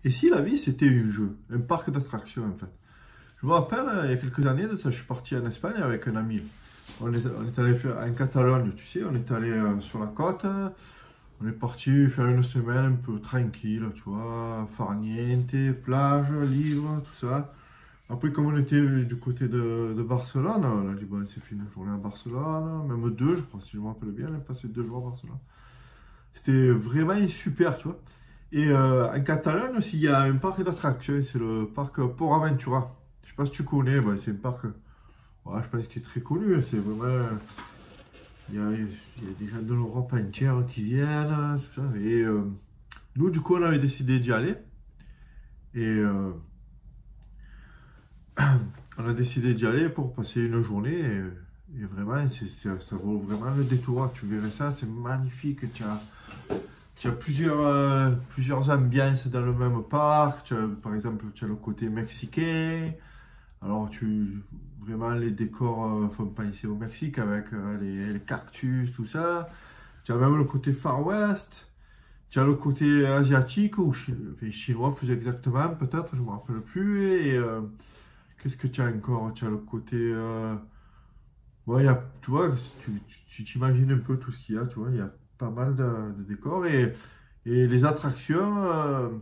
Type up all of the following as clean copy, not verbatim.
Et si la vie c'était un jeu, un parc d'attractions en fait. Je me rappelle, il y a quelques années de ça, je suis parti en Espagne avec un ami. On est allé faire en Catalogne, tu sais, on est allé sur la côte. On est parti faire une semaine un peu tranquille, tu vois, farniente, plage, livre, tout ça. Après, comme on était du côté de Barcelone, on a dit, bon, c'est fait une journée à Barcelone, même deux, je crois, si je me rappelle bien, on a passé 2 jours à Barcelone. C'était vraiment super, tu vois. Et en Catalogne aussi, il y a un parc d'attractions, c'est le parc Port Aventura. Je sais pas si tu connais, ben, c'est un parc, ouais, je pense qu'il est très connu, c'est vraiment... il y a des gens de l'Europe entière qui viennent, tout ça. Et nous, du coup, on avait décidé d'y aller. Et on a décidé d'y aller pour passer une journée. Et vraiment, ça vaut vraiment le détour. Tu verrais ça, c'est magnifique. Tu as plusieurs ambiances dans le même parc. Par exemple, tu as le côté mexicain. Alors, vraiment, les décors font penser au Mexique avec les cactus, tout ça. Tu as même le côté Far West. Tu as le côté asiatique, ou chinois plus exactement, peut-être, je ne me rappelle plus. Et qu'est-ce que tu as encore? Tu as le côté... ouais, tu vois, tu t'imagines un peu tout ce qu'il y a, tu vois, il y a pas mal de décors. Et les attractions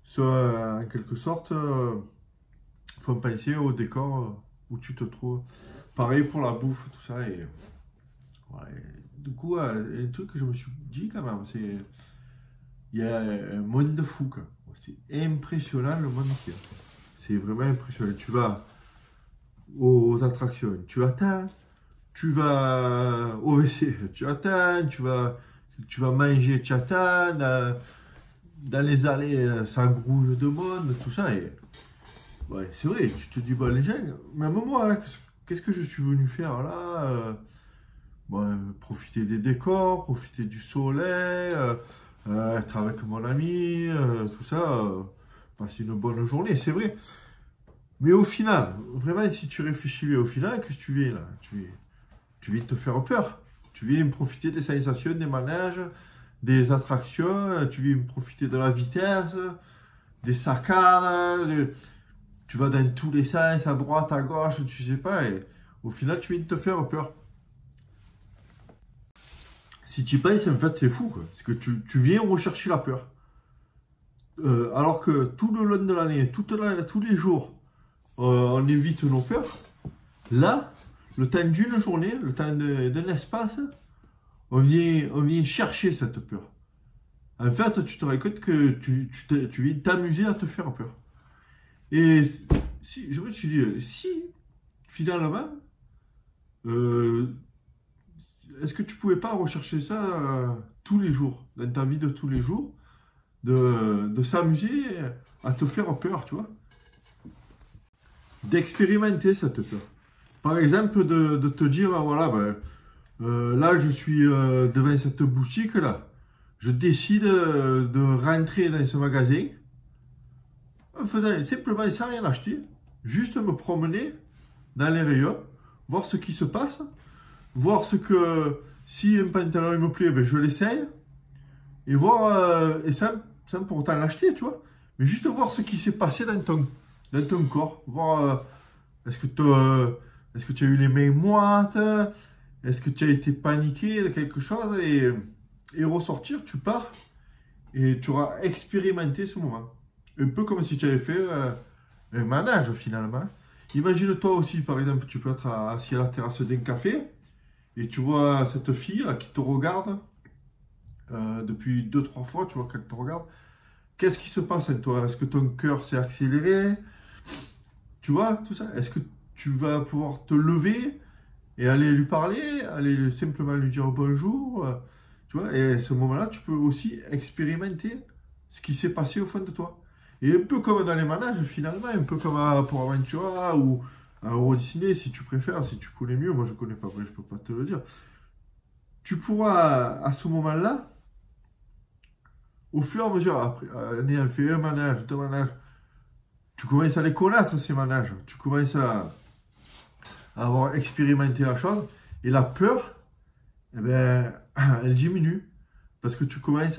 sont en quelque sorte... faut penser au décor où tu te trouves. Pareil pour la bouffe, tout ça. Et, ouais, du coup, un truc que je me suis dit quand même, c'est il y a un monde de fou. C'est impressionnant le monde qu'il y a. C'est vraiment impressionnant. Tu vas aux attractions, tu attends, tu vas au WC, tu attends, tu vas manger, tu attends, dans les allées, ça grouille de monde, tout ça. Et, ouais, c'est vrai, tu te dis, bah, les gens, même moi, hein, qu'est-ce que je suis venu faire là? Bon, profiter des décors, profiter du soleil, être avec mon ami, tout ça, passer une bonne journée, c'est vrai. Mais au final, vraiment, si tu réfléchis au final, qu'est-ce que tu viens là? Tu viens te faire peur. Tu viens profiter des sensations, des manèges, des attractions, tu viens profiter de la vitesse, des saccades. Tu vas dans tous les sens, à droite, à gauche, tu sais pas, et au final, tu viens de te faire peur. Si tu y penses, en fait, c'est fou, quoi. Parce que tu viens rechercher la peur. Alors que tout le long de l'année, tous les jours, on évite nos peurs. Là, le temps d'une journée, le temps d'un espace, on vient chercher cette peur. En fait, tu te rends compte que tu viens t'amuser à te faire peur. Et si, je me suis dit, si finalement, est-ce que tu pouvais pas rechercher ça tous les jours, dans ta vie de tous les jours, de s'amuser à te faire peur, tu vois, d'expérimenter cette peur. Par exemple, de te dire, voilà, ben, là je suis devant cette boutique là, je décide de rentrer dans ce magasin. En faisant simplement sans rien acheter, juste me promener dans les rayons, voir ce qui se passe, voir si un pantalon il me plaît, ben je l'essaye, et voir, et sans pour autant l'acheter, tu vois, mais juste voir ce qui s'est passé dans ton corps, voir est-ce que tu as eu les mains moites, est-ce que tu as été paniqué de quelque chose, et ressortir, tu pars, et tu auras expérimenté ce moment. Un peu comme si tu avais fait un manège finalement. Imagine-toi aussi, par exemple, tu peux être assis à la terrasse d'un café et tu vois cette fille là qui te regarde depuis 2-3 fois, tu vois qu'elle te regarde. Qu'est-ce qui se passe en toi? Est-ce que ton cœur s'est accéléré? Tu vois, tout ça. Est-ce que tu vas pouvoir te lever et aller lui parler, aller simplement lui dire bonjour, tu vois? Et à ce moment-là, tu peux aussi expérimenter ce qui s'est passé au fond de toi. Et un peu comme dans les manèges, finalement, un peu comme à Port Aventura ou à Euro Disney, si tu préfères, si tu connais mieux, moi je connais pas, je peux pas te le dire. Tu pourras, à ce moment-là, au fur et à mesure, après, en ayant fait un manège, deux manèges, tu commences à les connaître, ces manèges. Tu commences à avoir expérimenté la chose. Et la peur, eh ben, elle diminue. Parce que tu commences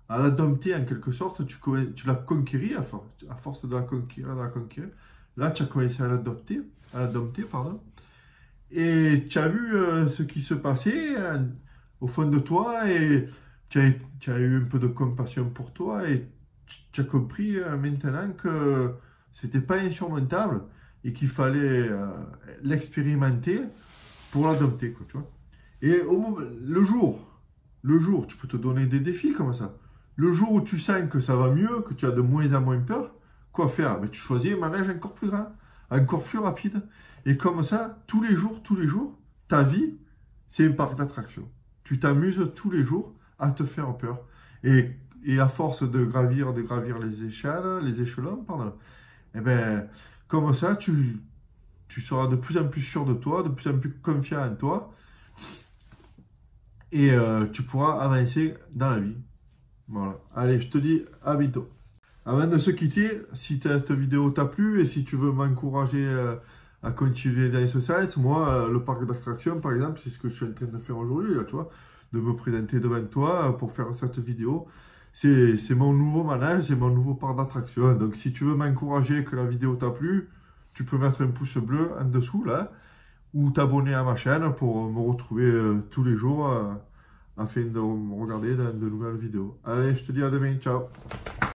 à la dompter en quelque sorte, tu l'as conquérie à force de la conquérir, de la conquérir. Là, tu as commencé à la dompter, pardon. Et tu as vu ce qui se passait au fond de toi et tu as eu un peu de compassion pour toi et tu as compris maintenant que c'était pas insurmontable et qu'il fallait l'expérimenter pour l'adopter, quoi, tu vois. Et le jour, tu peux te donner des défis comme ça. Le jour où tu sens que ça va mieux, que tu as de moins en moins peur, quoi faire? Ben, tu choisis un manège encore plus grand, encore plus rapide. Et comme ça, tous les jours, ta vie, c'est un parc d'attractions. Tu t'amuses tous les jours à te faire peur. Et à force de gravir les échelons, pardon, et ben, comme ça, tu seras de plus en plus sûr de toi, de plus en plus confiant en toi, et tu pourras avancer dans la vie. Voilà. Allez, je te dis à bientôt. Avant de se quitter, si cette vidéo t'a plu et si tu veux m'encourager à continuer dans ce sens, moi, le parc d'attractions, par exemple, c'est ce que je suis en train de faire aujourd'hui, là, tu vois, de me présenter devant toi pour faire cette vidéo. C'est mon nouveau manège, c'est mon nouveau parc d'attractions. Donc, si tu veux m'encourager que la vidéo t'a plu, tu peux mettre un pouce bleu en dessous, là, ou t'abonner à ma chaîne pour me retrouver tous les jours afin de me regarder dans de nouvelles vidéos. Allez, je te dis à demain, ciao!